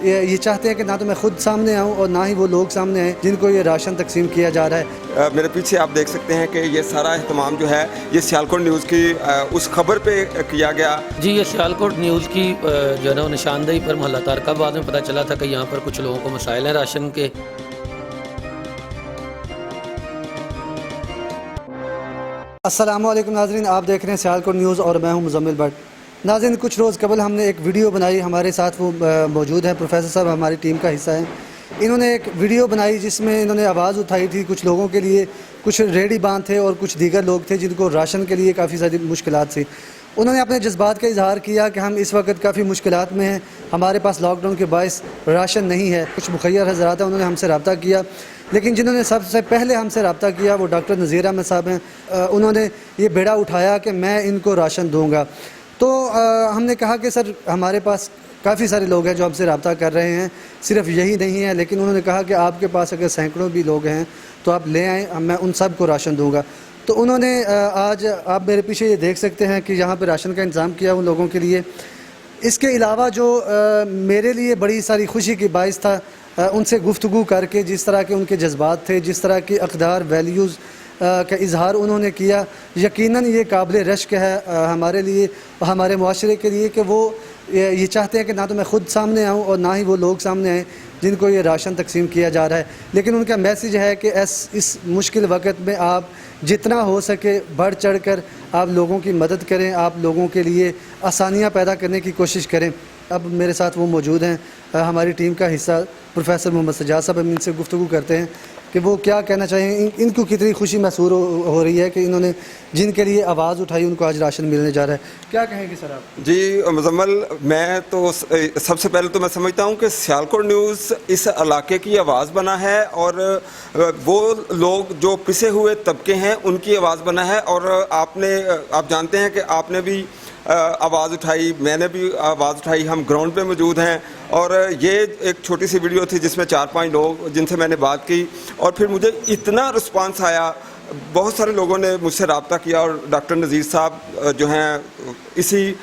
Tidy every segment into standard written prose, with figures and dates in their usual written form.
یہ چاہتے ہیں کہ نہ تو میں خود سامنے آؤں اور نہ ہی وہ لوگ سامنے آئیں جن کو یہ راشن تقسیم کیا جا رہا ہے۔ میرے پیچھے آپ دیکھ سکتے ہیں کہ یہ سارا اہتمام جو ہے یہ سیالکوٹ نیوز کی اس خبر پہ کیا گیا۔ جی یہ سیالکوٹ نیوز کی جو ہے نا نشاندہی پر محلہ تارکہ بعد میں پتہ چلا تھا کہ یہاں پر کچھ لوگوں کو مسائل ہیں راشن کے۔ السلام علیکم ناظرین، آپ دیکھ رہے ہیں سیالکوٹ نیوز اور میں ہوں مزمل بٹ۔ ناظرین، کچھ روز قبل ہم نے ایک ویڈیو بنائی، ہمارے ساتھ وہ موجود ہیں، پروفیسر صاحب ہماری ٹیم کا حصہ ہیں۔ انہوں نے ایک ویڈیو بنائی جس میں انہوں نے آواز اٹھائی تھی کچھ لوگوں کے لیے، کچھ ریڑھی باندھ تھے اور کچھ دیگر لوگ تھے جن کو راشن کے لیے کافی ساری مشکلات تھی۔ انہوں نے اپنے جذبات کا اظہار کیا کہ ہم اس وقت کافی مشکلات میں ہیں، ہمارے پاس لاک ڈاؤن کے باعث راشن نہیں ہے۔ کچھ مخیر حضرات ہیں، انہوں نے ہم سے رابطہ کیا، لیکن جنہوں نے سب سے پہلے ہم سے رابطہ کیا وہ ڈاکٹر نذیر احمد صاحب ہیں۔ انہوں نے یہ بیڑا اٹھایا کہ میں ان کو راشن دوں گا۔ تو ہم نے کہا کہ سر ہمارے پاس کافی سارے لوگ ہیں جو ہم سے رابطہ کر رہے ہیں، صرف یہی نہیں ہے، لیکن انہوں نے کہا کہ آپ کے پاس اگر سینکڑوں بھی لوگ ہیں تو آپ لے آئیں، میں ان سب کو راشن دوں گا۔ تو انہوں نے آج آپ میرے پیچھے یہ دیکھ سکتے ہیں کہ یہاں پہ راشن کا انتظام کیا ان لوگوں کے لیے۔ اس کے علاوہ جو میرے لیے بڑی ساری خوشی کی باعث تھا، ان سے گفتگو کر کے جس طرح کے ان کے جذبات تھے، جس طرح کی اقدار ویلیوز کا اظہار انہوں نے کیا، یقیناً یہ قابل رشک ہے ہمارے لیے، ہمارے معاشرے کے لیے، کہ وہ یہ چاہتے ہیں کہ نہ تو میں خود سامنے آؤں اور نہ ہی وہ لوگ سامنے آئیں جن کو یہ راشن تقسیم کیا جا رہا ہے۔ لیکن ان کا میسیج ہے کہ اس مشکل وقت میں آپ جتنا ہو سکے بڑھ چڑھ کر آپ لوگوں کی مدد کریں، آپ لوگوں کے لیے آسانیاں پیدا کرنے کی کوشش کریں۔ اب میرے ساتھ وہ موجود ہیں، ہماری ٹیم کا حصہ پروفیسر محمد سجاد صاحب، ہم ان سے گفتگو کرتے ہیں کہ وہ کیا کہنا چاہیں، ان کو کتنی خوشی محسوس ہو رہی ہے کہ انہوں نے جن کے لیے آواز اٹھائی ان کو آج راشن ملنے جا رہا ہے۔ کیا کہیں گے سر آپ؟ جی مزمل، میں تو سب سے پہلے تو میں سمجھتا ہوں کہ سیالکوٹ نیوز اس علاقے کی آواز بنا ہے، اور وہ لوگ جو پسے ہوئے طبقے ہیں ان کی آواز بنا ہے۔ اور آپ جانتے ہیں کہ آپ نے بھی آواز اٹھائی، میں نے بھی آواز اٹھائی، ہم گراؤنڈ پہ موجود ہیں۔ اور یہ ایک چھوٹی سی ویڈیو تھی جس میں 4-5 لوگ جن سے میں نے بات کی، اور پھر مجھے اتنا رسپانس آیا، بہت سارے لوگوں نے مجھ سے رابطہ کیا۔ اور ڈاکٹر نذیر صاحب جو ہیں اسی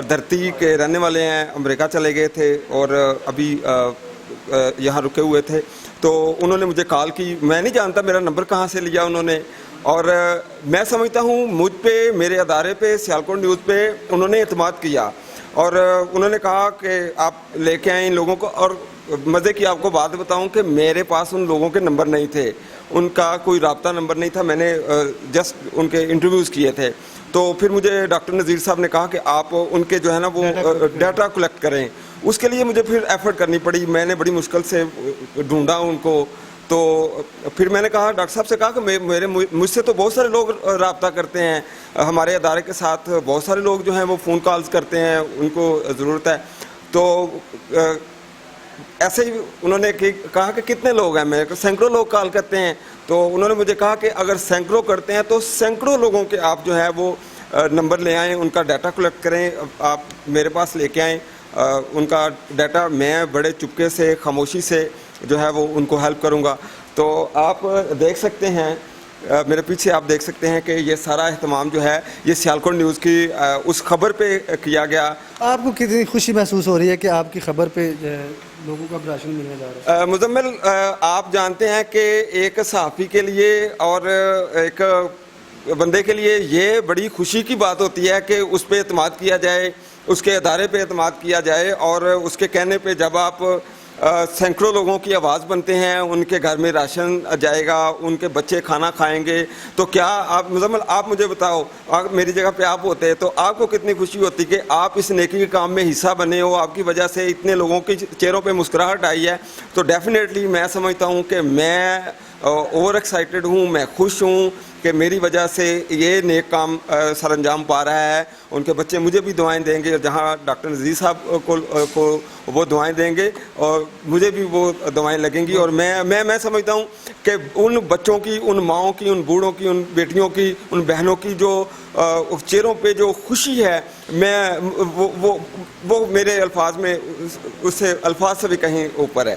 دھرتی کے رہنے والے ہیں، امریکہ چلے گئے تھے اور ابھی یہاں رکے ہوئے تھے، تو انہوں نے مجھے کال کی۔ میں نہیں جانتا میرا نمبر کہاں سے لیا انہوں نے، اور میں سمجھتا ہوں مجھ پہ، میرے ادارے پہ، سیالکوٹ نیوز پہ انہوں نے اعتماد کیا، اور انہوں نے کہا کہ آپ لے کے آئیں ان لوگوں کو۔ اور مزے کی آپ کو بات بتاؤں کہ میرے پاس ان لوگوں کے نمبر نہیں تھے، ان کا کوئی رابطہ نمبر نہیں تھا، میں نے جسٹ ان کے انٹرویوز کیے تھے۔ تو پھر مجھے ڈاکٹر نذیر صاحب نے کہا کہ آپ ان کے جو ہے نا وہ ڈیٹا کلیکٹ کریں۔ اس کے لیے مجھے پھر ایفرٹ کرنی پڑی، میں نے بڑی مشکل سے ڈھونڈا ان کو۔ تو پھر میں نے کہا، ڈاکٹر صاحب سے کہا کہ مجھ سے تو بہت سارے لوگ رابطہ کرتے ہیں، ہمارے ادارے کے ساتھ بہت سارے لوگ جو ہیں وہ فون کالز کرتے ہیں، ان کو ضرورت ہے۔ تو ایسے ہی انہوں نے کہا کہ کتنے لوگ ہیں، میں سینکڑوں لوگ کال کرتے ہیں۔ تو انہوں نے مجھے کہا کہ اگر سینکڑوں کرتے ہیں تو سینکڑوں لوگوں کے آپ جو ہے وہ نمبر لے آئیں، ان کا ڈیٹا کلیکٹ کریں، آپ میرے پاس لے کے آئیں ان کا ڈیٹا۔ میں بڑے چپکے سے، خاموشی سے جو ہے وہ ان کو ہیلپ کروں گا۔ تو آپ دیکھ سکتے ہیں، میرے پیچھے آپ دیکھ سکتے ہیں کہ یہ سارا اہتمام جو ہے یہ سیالکوٹ نیوز کی اس خبر پہ کیا گیا۔ آپ کو کتنی خوشی محسوس ہو رہی ہے کہ آپ کی خبر پہ لوگوں کو اب راشن ملنے جا رہا ہے؟ مزمل، آپ جانتے ہیں کہ ایک صحافی کے لیے اور ایک بندے کے لیے یہ بڑی خوشی کی بات ہوتی ہے کہ اس پہ اعتماد کیا جائے، اس کے ادارے پہ اعتماد کیا جائے، اور اس کے کہنے پہ جب آپ سینکڑوں لوگوں کی آواز بنتے ہیں، ان کے گھر میں راشن جائے گا، ان کے بچے کھانا کھائیں گے، تو کیا آپ مزمل آپ مجھے بتاؤ، میری جگہ پہ آپ ہوتے تو آپ کو کتنی خوشی ہوتی کہ آپ اس نیکی کے کام میں حصہ بنے ہو، آپ کی وجہ سے اتنے لوگوں کے چہروں پہ مسکراہٹ آئی ہے۔ تو ڈیفینیٹلی میں سمجھتا ہوں کہ میں اوور ایکسائٹیڈ ہوں، میں خوش ہوں کہ میری وجہ سے یہ نیک کام سر انجام پا رہا ہے۔ ان کے بچے مجھے بھی دعائیں دیں گے، جہاں ڈاکٹر نذیر صاحب کو وہ دعائیں دیں گے اور مجھے بھی وہ دعائیں لگیں گی۔ اور میں سمجھتا ہوں کہ ان بچوں کی، ان ماؤں کی، ان بوڑھوں کی، ان بیٹیوں کی، ان بہنوں کی جو چہروں پہ جو خوشی ہے، وہ میرے الفاظ میں، اس سے الفاظ سے بھی کہیں اوپر ہے۔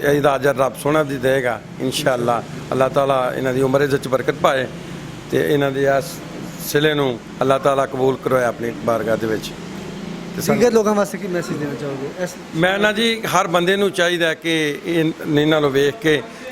ਇਹਦਾ ਅਜਰ ਰੱਬ ਸੋਹਣਾ ਦੀ ਦੇਗਾ ਇਨਸ਼ਾਅੱਲਾ। ਅੱਲਾਹ ਤਾਲਾ ਇਹਨਾਂ ਦੀ ਉਮਰ ਵਿੱਚ ਬਰਕਤ ਪਾਏ ਤੇ ਇਹਨਾਂ ਦੇ ਇਸ ਸਿਲੇ ਨੂੰ ਅੱਲਾਹ ਤਾਲਾ ਕਬੂਲ ਕਰਵਾਏ ਆਪਣੀ ਬਾਰਗਾਹ ਦੇ ਵਿੱਚ। ਦੀਗਰ ਲੋਕਾਂ ਵਾਸਤੇ ਕੀ ਮੈਸੇਜ ਦੇਣਾ ਚਾਹੋਗੇ? ਮੈਂ ਨਾ ਜੀ ਹਰ ਬੰਦੇ ਨੂੰ ਚਾਹੀਦਾ ਕਿ ਇਹਨਾਂ ਨੂੰ ਵੇਖ ਕੇ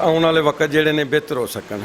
ਆਉਣ ਵਾਲੇ ਵਕਤ ਜਿਹੜੇ ਨੇ ਬਿਹਤਰ ਹੋ ਸਕਣ।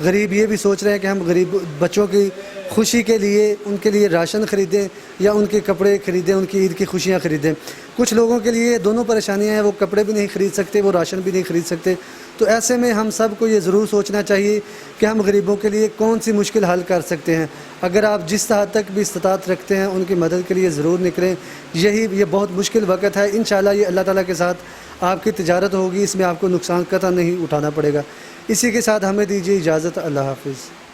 غریب یہ بھی سوچ رہے ہیں کہ ہم غریب بچوں کی خوشی کے لیے ان کے لیے راشن خریدیں یا ان کے کپڑے خریدیں، ان کی عید کی خوشیاں خریدیں۔ کچھ لوگوں کے لیے دونوں پریشانیاں ہیں، وہ کپڑے بھی نہیں خرید سکتے، وہ راشن بھی نہیں خرید سکتے۔ تو ایسے میں ہم سب کو یہ ضرور سوچنا چاہیے کہ ہم غریبوں کے لیے کون سی مشکل حل کر سکتے ہیں۔ اگر آپ جس حد تک بھی استطاعت رکھتے ہیں ان کی مدد کے لیے ضرور نکلیں۔ یہ بہت مشکل وقت ہے، انشاءاللہ یہ اللہ تعالیٰ کے ساتھ آپ کی تجارت ہوگی، اس میں آپ کو نقصان قطع نہیں اٹھانا پڑے گا۔ اسی کے ساتھ ہمیں دیجیے اجازت، اللہ حافظ۔